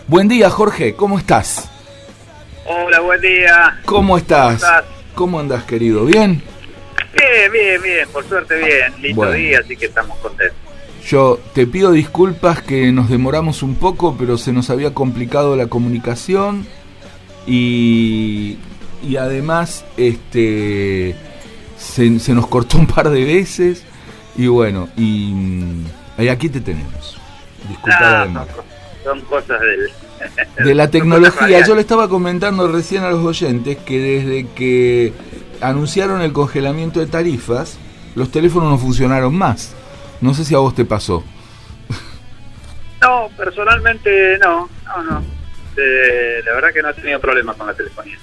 Buen día, Jorge, ¿cómo estás? Hola, buen día. ¿Cómo estás? ¿Cómo andás, querido? ¿Bien? Bien, por suerte bien. Lindo día, así que estamos contentos. Yo te pido disculpas que nos demoramos un poco, pero se nos había complicado la comunicación y además se nos cortó un par de veces y bueno, y aquí te tenemos. Disculpa la demora. Son cosas de la tecnología. Yo le estaba comentando recién a los oyentes que desde que anunciaron el congelamiento de tarifas, los teléfonos no funcionaron más. No sé si a vos te pasó. No, personalmente no. La verdad que no he tenido problemas con la telefonía.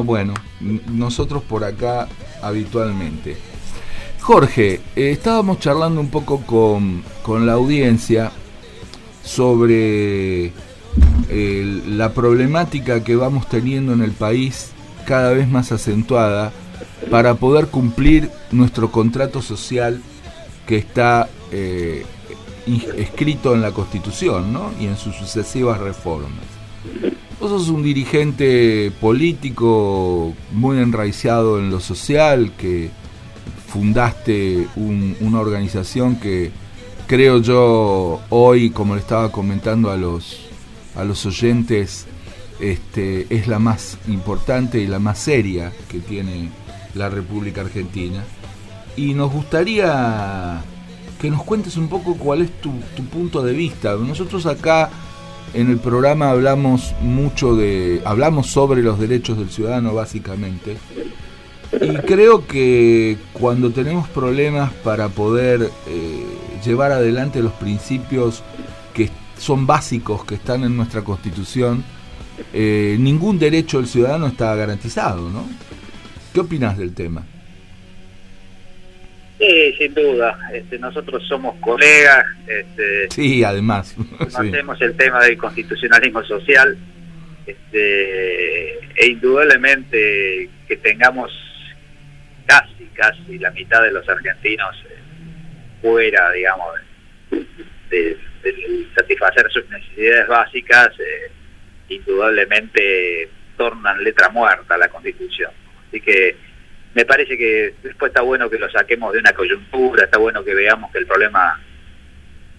Bueno, nosotros por acá habitualmente. Jorge, estábamos charlando un poco con la audiencia sobre la problemática que vamos teniendo en el país cada vez más acentuada para poder cumplir nuestro contrato social que está escrito en la Constitución, ¿no? Y en sus sucesivas reformas. Vos sos un dirigente político muy enraizado en lo social, que fundaste una organización que creo yo hoy, como le estaba comentando a los oyentes, es la más importante y la más seria que tiene la República Argentina. Y nos gustaría que nos cuentes un poco cuál es tu punto de vista. Nosotros acá en el programa hablamos sobre los derechos del ciudadano básicamente. Y creo que cuando tenemos problemas para poder llevar adelante los principios que son básicos, que están en nuestra Constitución, ningún derecho del ciudadano está garantizado, ¿no? ¿Qué opinás del tema? Sí, sin duda. Nosotros somos colegas. Sí, además. Conocemos el tema del constitucionalismo social. E indudablemente que tengamos casi la mitad de los argentinos fuera, digamos, de satisfacer sus necesidades básicas, indudablemente tornan letra muerta a la Constitución. Así que me parece que después está bueno que lo saquemos de una coyuntura, está bueno que veamos que el problema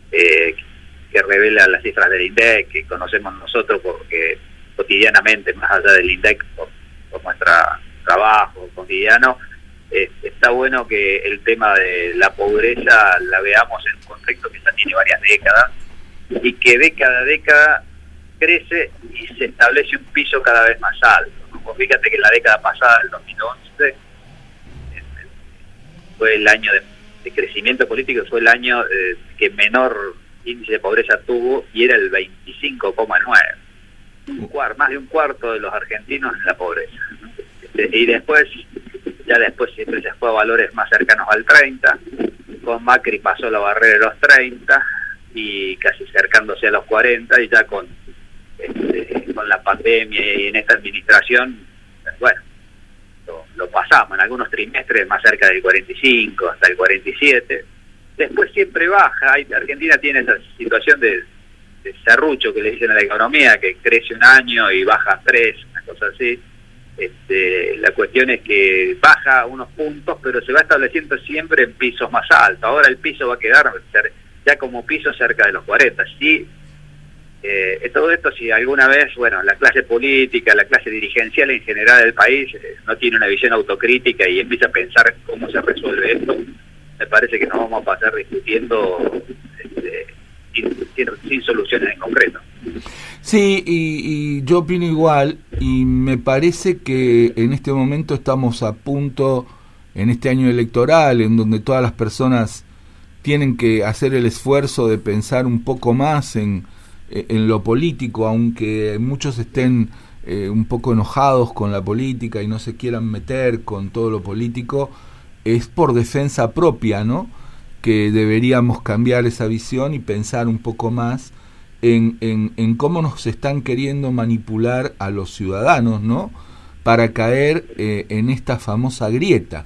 que revela las cifras del INDEC, que conocemos nosotros porque cotidianamente, más allá del INDEC, por nuestro trabajo cotidiano, está bueno que el tema de la pobreza la veamos en un contexto que ya tiene varias décadas y que década a década crece y se establece un piso cada vez más alto, ¿no? Fíjate que en la década pasada, el 2011, fue el año de crecimiento político, fue el año que menor índice de pobreza tuvo y era el 25,9. Más de un cuarto de los argentinos en la pobreza, ¿no? Y después siempre se fue a valores más cercanos al 30, con Macri pasó la barrera de los 30 y casi acercándose a los 40, y ya con la pandemia y en esta administración, bueno, lo pasamos en algunos trimestres más cerca del 45 hasta el 47. Después siempre baja. Argentina tiene esa situación de serrucho que le dicen a la economía, que crece un año y baja 3, una cosa así. La cuestión es que baja unos puntos, pero se va estableciendo siempre en pisos más altos. Ahora el piso va a quedar ya como piso cerca de los 40. Sí, todo esto, si alguna vez, la clase política, la clase dirigencial en general del país no tiene una visión autocrítica y empieza a pensar cómo se resuelve esto, me parece que nos vamos a pasar discutiendo sin soluciones en concreto. Sí, y yo opino igual, y me parece que en este momento estamos a punto, en este año electoral, en donde todas las personas tienen que hacer el esfuerzo de pensar un poco más en lo político, aunque muchos estén un poco enojados con la política y no se quieran meter con todo lo político, es por defensa propia, ¿no? Que deberíamos cambiar esa visión y pensar un poco más en cómo nos están queriendo manipular a los ciudadanos, ¿no? Para caer en esta famosa grieta.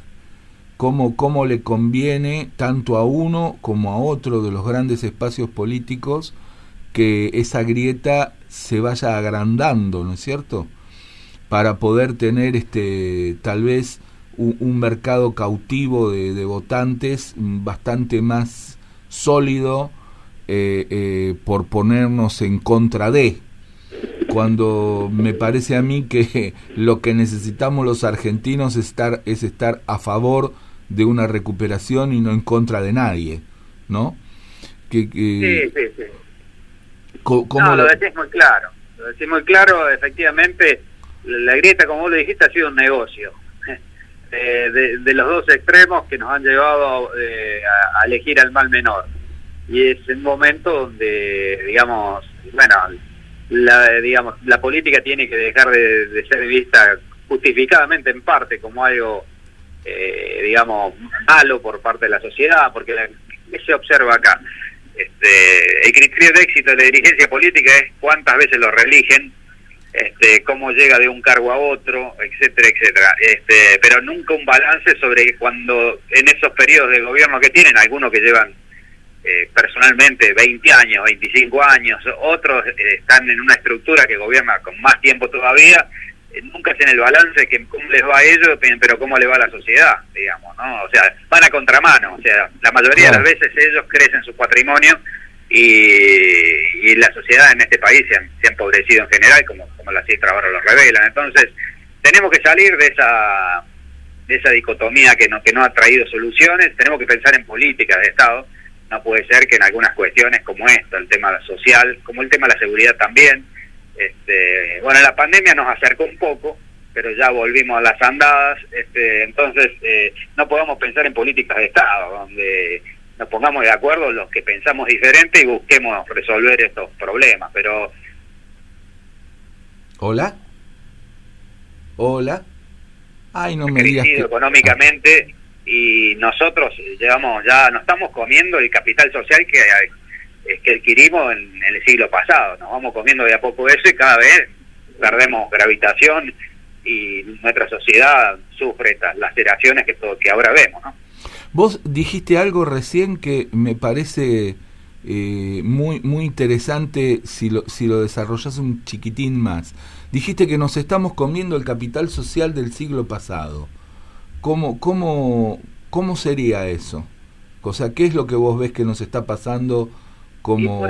Cómo le conviene tanto a uno como a otro de los grandes espacios políticos que esa grieta se vaya agrandando, ¿no es cierto? Para poder tener tal vez un mercado cautivo de votantes bastante más sólido, por ponernos en contra de, cuando me parece a mí que lo que necesitamos los argentinos es estar a favor de una recuperación y no en contra de nadie, ¿no? Sí. No, lo decís muy claro. Lo decís muy claro, efectivamente, la grieta, como vos lo dijiste, ha sido un negocio. De los dos extremos que nos han llevado a elegir al mal menor. Y es un momento donde, digamos, bueno, la política tiene que dejar de ser vista justificadamente en parte como algo, digamos, malo por parte de la sociedad, porque ¿qué se observa acá? El criterio de éxito de la dirigencia política es cuántas veces lo reeligen, cómo llega de un cargo a otro, etcétera, etcétera. Pero nunca un balance sobre cuando en esos periodos de gobierno que tienen, algunos que llevan personalmente 20 años, 25 años, otros están en una estructura que gobierna con más tiempo todavía, nunca hacen el balance que cómo les va a ellos, pero cómo le va a la sociedad, digamos, ¿no? O sea, van a contramano, o sea, la mayoría de las veces ellos crecen su patrimonio y la sociedad en este país se ha empobrecido en general, como las cifras ahora lo revelan. Entonces, tenemos que salir de esa dicotomía que no ha traído soluciones, tenemos que pensar en políticas de Estado. No puede ser que en algunas cuestiones como esto, el tema social, como el tema de la seguridad también, bueno, la pandemia nos acercó un poco, pero ya volvimos a las andadas, entonces no podemos pensar en políticas de Estado, donde nos pongamos de acuerdo los que pensamos diferente y busquemos resolver estos problemas, pero... ¿Hola? Ay, no me digas que... económicamente, y nosotros ya nos estamos comiendo el capital social que adquirimos en el siglo pasado. Nos vamos comiendo de a poco eso y cada vez perdemos gravitación y nuestra sociedad sufre estas laceraciones que ahora vemos, ¿no? Vos dijiste algo recién que me parece muy interesante si lo desarrollás un chiquitín más. Dijiste que nos estamos comiendo el capital social del siglo pasado. ¿Cómo sería eso? O sea, ¿qué es lo que vos ves que nos está pasando como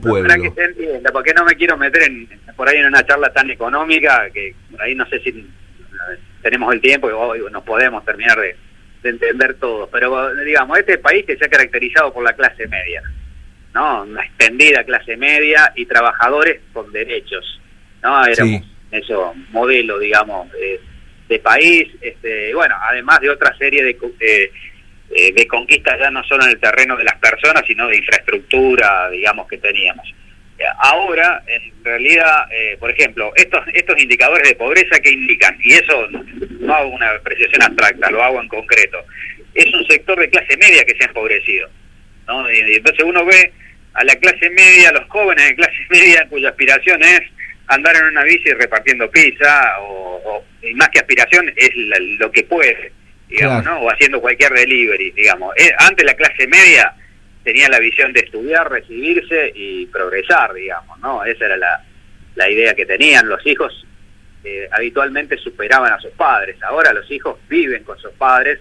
pueblo? Para que se entienda, porque no me quiero meter por ahí en una charla tan económica que por ahí no sé si tenemos el tiempo y hoy nos podemos terminar de entender todo, pero digamos, este país que se ha caracterizado por la clase media, ¿no? Una extendida clase media y trabajadores con derechos, ¿no? Éramos eso, modelo, digamos, de país, bueno, además de otra serie de conquistas ya no solo en el terreno de las personas, sino de infraestructura, digamos, que teníamos. Ahora, en realidad, por ejemplo, estos indicadores de pobreza, ¿qué indican? Y eso no hago una apreciación abstracta, lo hago en concreto. Es un sector de clase media que se ha empobrecido, ¿no? Y entonces uno ve a la clase media, los jóvenes de clase media, cuya aspiración es andar en una bici repartiendo pizza, y más que aspiración, es lo que puede, digamos, claro, ¿no? O haciendo cualquier delivery, digamos. Antes la clase media tenía la visión de estudiar, recibirse y progresar, digamos, ¿no? Esa era la idea que tenían. Los hijos habitualmente superaban a sus padres. Ahora los hijos viven con sus padres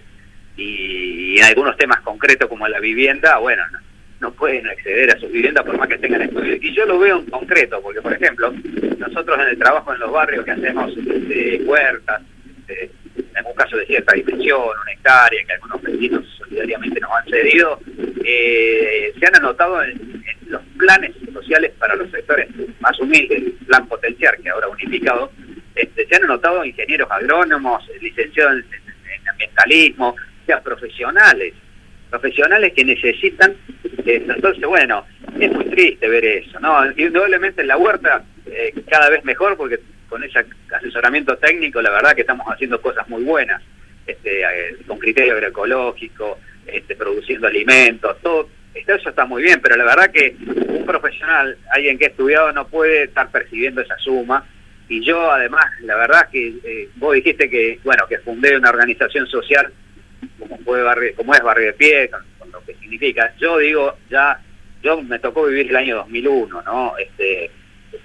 y en algunos temas concretos como la vivienda, bueno, no pueden acceder a sus viviendas por más que tengan estudios. Y yo lo veo en concreto, porque por ejemplo, nosotros en el trabajo en los barrios que hacemos huertas, en algún caso de cierta dimensión, 1 hectárea, que algunos vecinos solidariamente nos han cedido, se han anotado en los planes sociales para los sectores más humildes, el plan potenciar, que ahora unificado, se han anotado ingenieros agrónomos, licenciados en ambientalismo, o sea, profesionales que necesitan. Entonces, bueno, es muy triste ver eso, ¿no? Indudablemente en la huerta cada vez mejor, porque con ese asesoramiento técnico la verdad que estamos haciendo cosas muy buenas, con criterio agroecológico, produciendo alimentos, todo eso está muy bien, pero la verdad que un profesional, alguien que ha estudiado, no puede estar percibiendo esa suma. Y yo además, la verdad que vos dijiste que, bueno, que fundé una organización social como es Barrio de Pie, con lo que significa. Yo digo, yo me tocó vivir el año 2001, ¿no?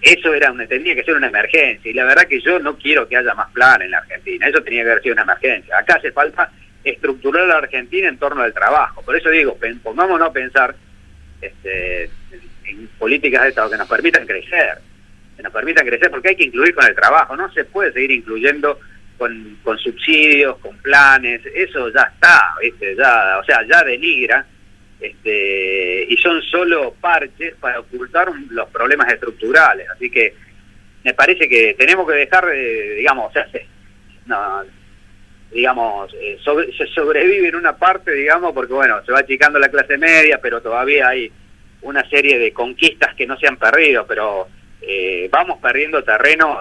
eso tenía que ser una emergencia, y la verdad que yo no quiero que haya más plan en la Argentina, eso tenía que haber sido una emergencia. Acá hace falta estructurar a la Argentina en torno al trabajo, por eso digo, pongámonos a pensar en políticas de Estado que nos permitan crecer, porque hay que incluir con el trabajo, no se puede seguir incluyendo con subsidios, con planes, eso ya está, ¿viste? Ya denigra, y son solo parches para ocultar los problemas estructurales, así que me parece que tenemos que dejar, se sobrevive en una parte, porque bueno, se va achicando la clase media, pero todavía hay una serie de conquistas que no se han perdido, pero vamos perdiendo terreno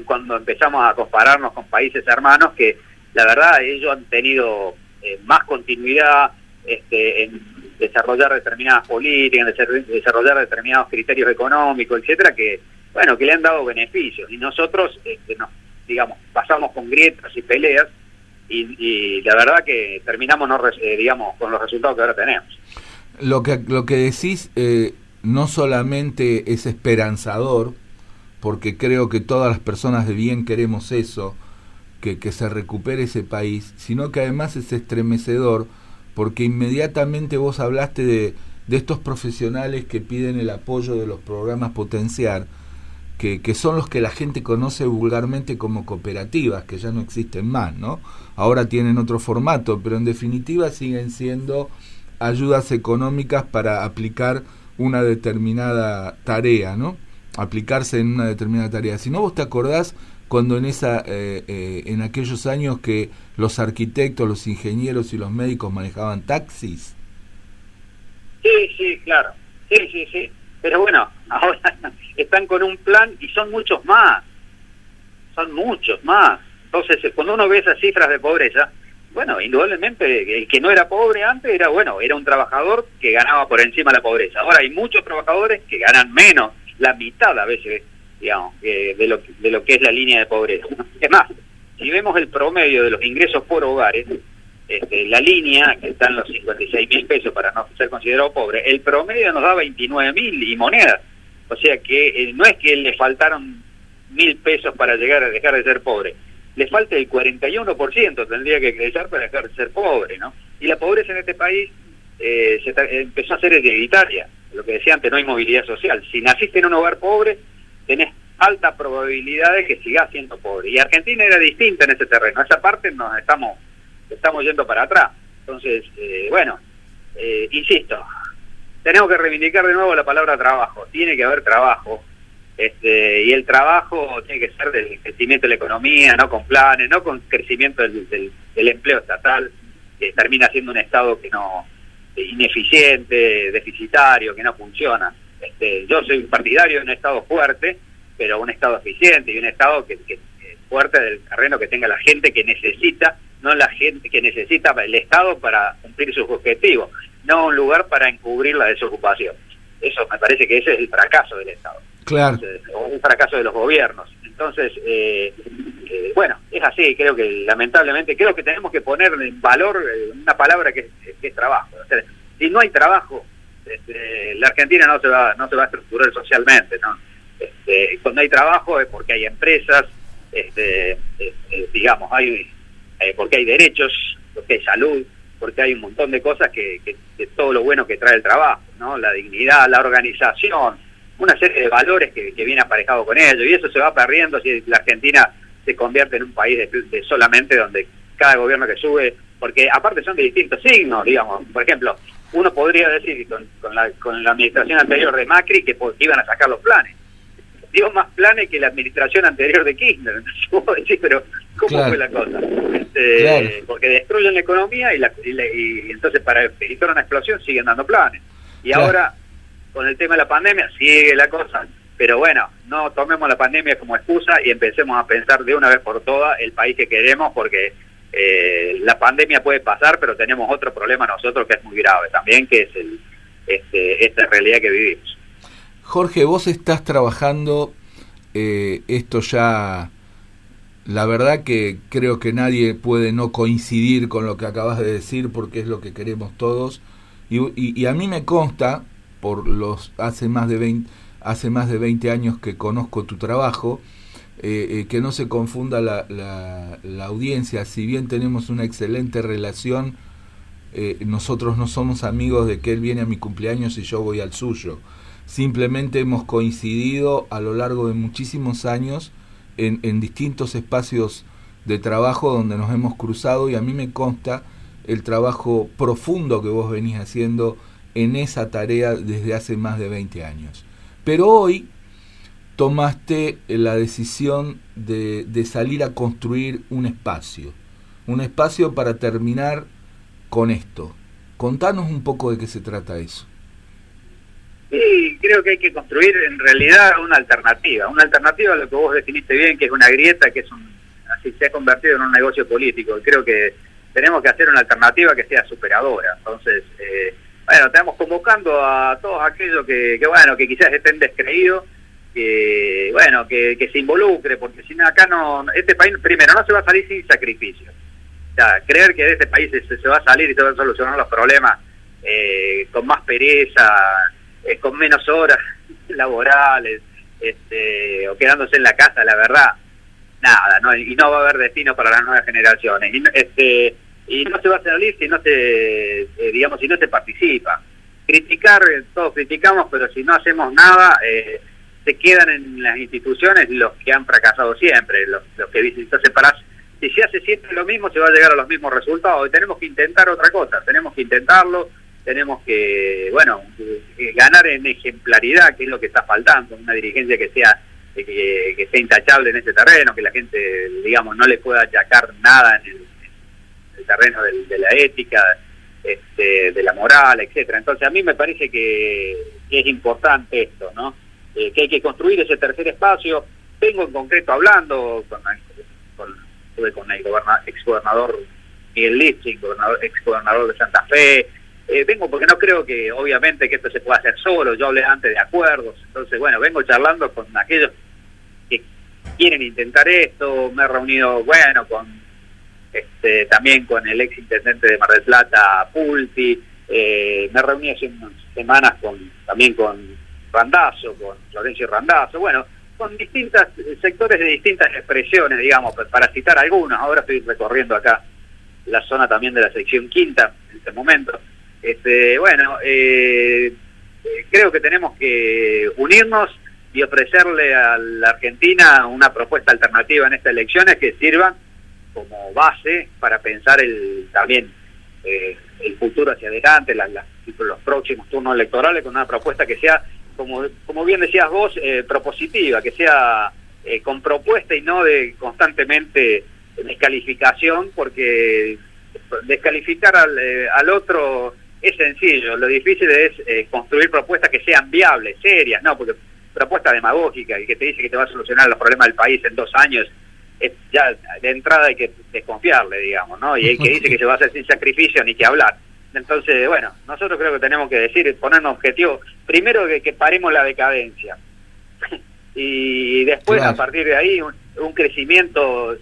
cuando empezamos a compararnos con países hermanos que la verdad ellos han tenido más continuidad en desarrollar determinadas políticas, en desarrollar determinados criterios económicos, etcétera, que le han dado beneficios, y nosotros pasamos con grietas y peleas, y la verdad que terminamos con los resultados que ahora tenemos. Lo que decís no solamente es esperanzador, porque creo que todas las personas de bien queremos eso, que se recupere ese país, sino que además es estremecedor, porque inmediatamente vos hablaste de estos profesionales que piden el apoyo de los programas Potenciar, que son los que la gente conoce vulgarmente como cooperativas, que ya no existen más, ¿no? Ahora tienen otro formato, pero en definitiva siguen siendo ayudas económicas para aplicar una determinada tarea, ¿no? Aplicarse en una determinada tarea. Si no, vos te acordás cuando en aquellos años que los arquitectos, los ingenieros y los médicos manejaban taxis. Sí, claro. Sí. Pero bueno, ahora están con un plan y son muchos más. Entonces, cuando uno ve esas cifras de pobreza, bueno, indudablemente el que no era pobre antes era un trabajador que ganaba por encima de la pobreza. Ahora hay muchos trabajadores que ganan menos, la mitad a veces, de lo que es la línea de pobreza. Es más, si vemos el promedio de los ingresos por hogares, la línea, que está en los 56.000 pesos para no ser considerado pobre, el promedio nos da 29.000 y monedas. O sea que no es que le faltaron 1.000 pesos para llegar a dejar de ser pobre. Le falta el 41%, tendría que crecer para dejar de ser pobre, ¿no? Y la pobreza en este país empezó a ser hereditaria. Lo que decía antes, no hay movilidad social. Si naciste en un hogar pobre, tenés alta probabilidad de que sigas siendo pobre. Y Argentina era distinta en ese terreno. Esa parte nos estamos yendo para atrás. Entonces, insisto, tenemos que reivindicar de nuevo la palabra trabajo. Tiene que haber trabajo. Y el trabajo tiene que ser del crecimiento de la economía, no con planes, no con crecimiento del empleo estatal, que termina siendo un Estado que no ineficiente, deficitario, que no funciona. Yo soy partidario de un Estado fuerte, pero un Estado eficiente, y un Estado que fuerte del terreno, que tenga la gente que necesita, no la gente que necesita el Estado para cumplir sus objetivos, no un lugar para encubrir la desocupación. Eso me parece que ese es el fracaso del Estado. Claro. O un fracaso de los gobiernos. Entonces, es así. Creo que lamentablemente tenemos que poner en valor una palabra que es trabajo. O sea, si no hay trabajo, la Argentina no se va a estructurar socialmente, ¿no? Cuando hay trabajo es porque hay empresas, porque hay derechos, porque hay salud, porque hay un montón de cosas que todo lo bueno que trae el trabajo, ¿no? La dignidad, la organización, una serie de valores que viene aparejado con ello, y eso se va perdiendo si la Argentina se convierte en un país de solamente donde cada gobierno que sube, porque aparte son de distintos signos, por ejemplo, uno podría decir con la administración anterior de Macri que iban a sacar los planes, dio más planes que la administración anterior de Kirchner. Entonces puedo decir, pero ¿cómo fue la cosa? Claro. Porque destruyen la economía y entonces para evitar una explosión siguen dando planes. Y ahora, con el tema de la pandemia, sigue la cosa. Pero bueno, no tomemos la pandemia como excusa y empecemos a pensar de una vez por todas el país que queremos, porque la pandemia puede pasar, pero tenemos otro problema nosotros que es muy grave también, que es esta realidad que vivimos. Jorge, vos estás trabajando esto ya, la verdad que creo que nadie puede no coincidir con lo que acabas de decir, porque es lo que queremos todos, y a mí me consta, hace más de hace más de 20 años que conozco tu trabajo, que no se confunda la audiencia. Si bien tenemos una excelente relación, nosotros no somos amigos de que él viene a mi cumpleaños y yo voy al suyo. Simplemente hemos coincidido a lo largo de muchísimos años en distintos espacios de trabajo donde nos hemos cruzado, y a mí me consta el trabajo profundo que vos venís haciendo en esa tarea desde hace más de 20 años. Pero hoy tomaste la decisión de salir a construir un espacio para terminar con esto. Contanos un poco de qué se trata eso. Sí, creo que hay que construir en realidad una alternativa a lo que vos definiste bien, que es una grieta, que es así se ha convertido en un negocio político. Creo que tenemos que hacer una alternativa que sea superadora. Entonces, bueno, estamos convocando a todos aquellos que quizás estén descreídos, que se involucre, porque si no, acá no, este país primero no se va a salir sin sacrificio. O sea, creer que de este país se va a salir y se van a solucionar los problemas con más pereza, con menos horas laborales, o quedándose en la casa, la verdad, nada, ¿no? Y no va a haber destino para las nuevas generaciones. Y no se va a salir si no se participa. Criticar, todos criticamos, pero si no hacemos nada, se quedan en las instituciones los que han fracasado siempre, los que dicen, entonces si se hace siempre lo mismo, se va a llegar a los mismos resultados, y tenemos que intentar otra cosa, tenemos que intentarlo, tenemos que, ganar en ejemplaridad, que es lo que está faltando, una dirigencia que sea intachable en este terreno, que la gente, no le pueda achacar nada en el terreno de la ética, de la moral, etcétera. Entonces a mí me parece que es importante esto, ¿no? Que hay que construir ese tercer espacio. Vengo en concreto hablando con el exgobernador Miguel Lifchik, exgobernador de Santa Fe. Vengo porque no creo que, obviamente, que esto se pueda hacer solo. Yo hablé antes de acuerdos. Entonces, vengo charlando con aquellos que quieren intentar esto. Me he reunido, también con el ex intendente de Mar del Plata, Pulti. Me reuní hace unas semanas también con Randazzo, con Florencio Randazzo, con distintos sectores de distintas expresiones, para citar algunos. Ahora estoy recorriendo acá la zona también de la sección quinta en este momento. Creo que tenemos que unirnos y ofrecerle a la Argentina una propuesta alternativa en estas elecciones que sirvan como base para pensar el futuro hacia adelante, los próximos turnos electorales, con una propuesta que sea, como bien decías vos, propositiva, que sea con propuesta y no de constantemente descalificación, porque descalificar al otro es sencillo, lo difícil es construir propuestas que sean viables, serias, ¿no? Porque propuesta demagógica y que te dice que te va a solucionar los problemas del país en 2 años, ya de entrada hay que desconfiarle, ¿no? Y el que dice que se va a hacer sin sacrificio, ni que hablar. Entonces, nosotros creo que tenemos que ponernos objetivos, primero que paremos la decadencia, y después, claro, a partir de ahí un crecimiento,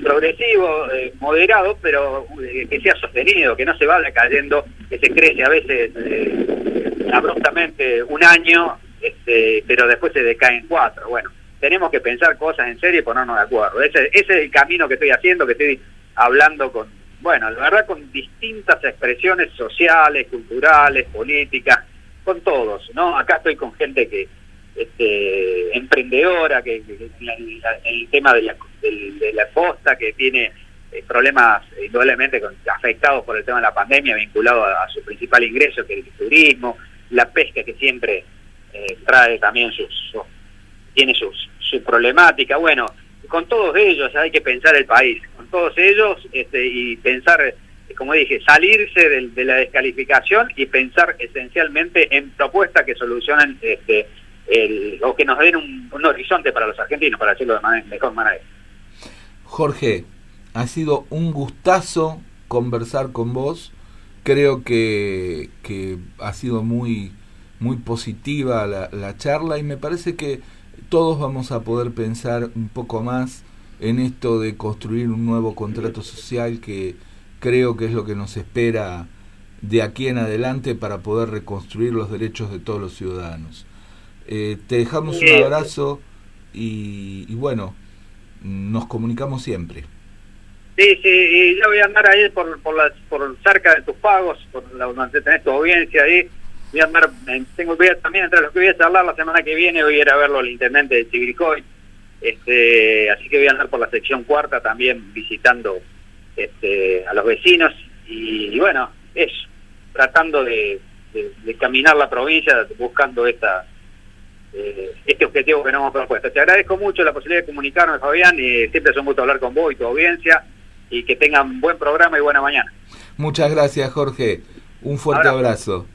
progresivo, moderado, pero que sea sostenido, que no se vaya cayendo, que se crece a veces abruptamente un año, pero después se decae en 4. Tenemos que pensar cosas en serio y ponernos de acuerdo. Ese es el camino que estoy haciendo, que estoy hablando con, la verdad, con distintas expresiones sociales, culturales, políticas, con todos, ¿no? Acá estoy con gente que emprendedora, que el tema de la costa, que tiene problemas indudablemente afectados por el tema de la pandemia, vinculado a su principal ingreso, que es el turismo, la pesca, que siempre trae también tiene su problemática. Con todos ellos hay que pensar el país, con todos ellos, y pensar, como dije, salirse de la descalificación y pensar esencialmente en propuestas que solucionen o que nos den un horizonte para los argentinos, para decirlo de mejor manera. Jorge, ha sido un gustazo conversar con vos. Creo que ha sido muy, muy positiva la charla, y me parece que todos vamos a poder pensar un poco más en esto de construir un nuevo contrato social, que creo que es lo que nos espera de aquí en adelante para poder reconstruir los derechos de todos los ciudadanos. Te dejamos un abrazo y bueno, nos comunicamos siempre. Sí, y yo voy a andar ahí por cerca de tus pagos, donde tenés tu audiencia ahí. Voy a andar, también entre los que voy a charlar la semana que viene, voy a ir a verlo al intendente de Chivilcoy. Así que voy a andar por la sección cuarta también visitando a los vecinos y bueno, eso, tratando de caminar la provincia buscando este objetivo que nos hemos propuesto. Te agradezco mucho la posibilidad de comunicarme, Fabián, y siempre es un gusto hablar con vos y tu audiencia, y que tengan buen programa y buena mañana. Muchas gracias, Jorge. Un fuerte abrazo.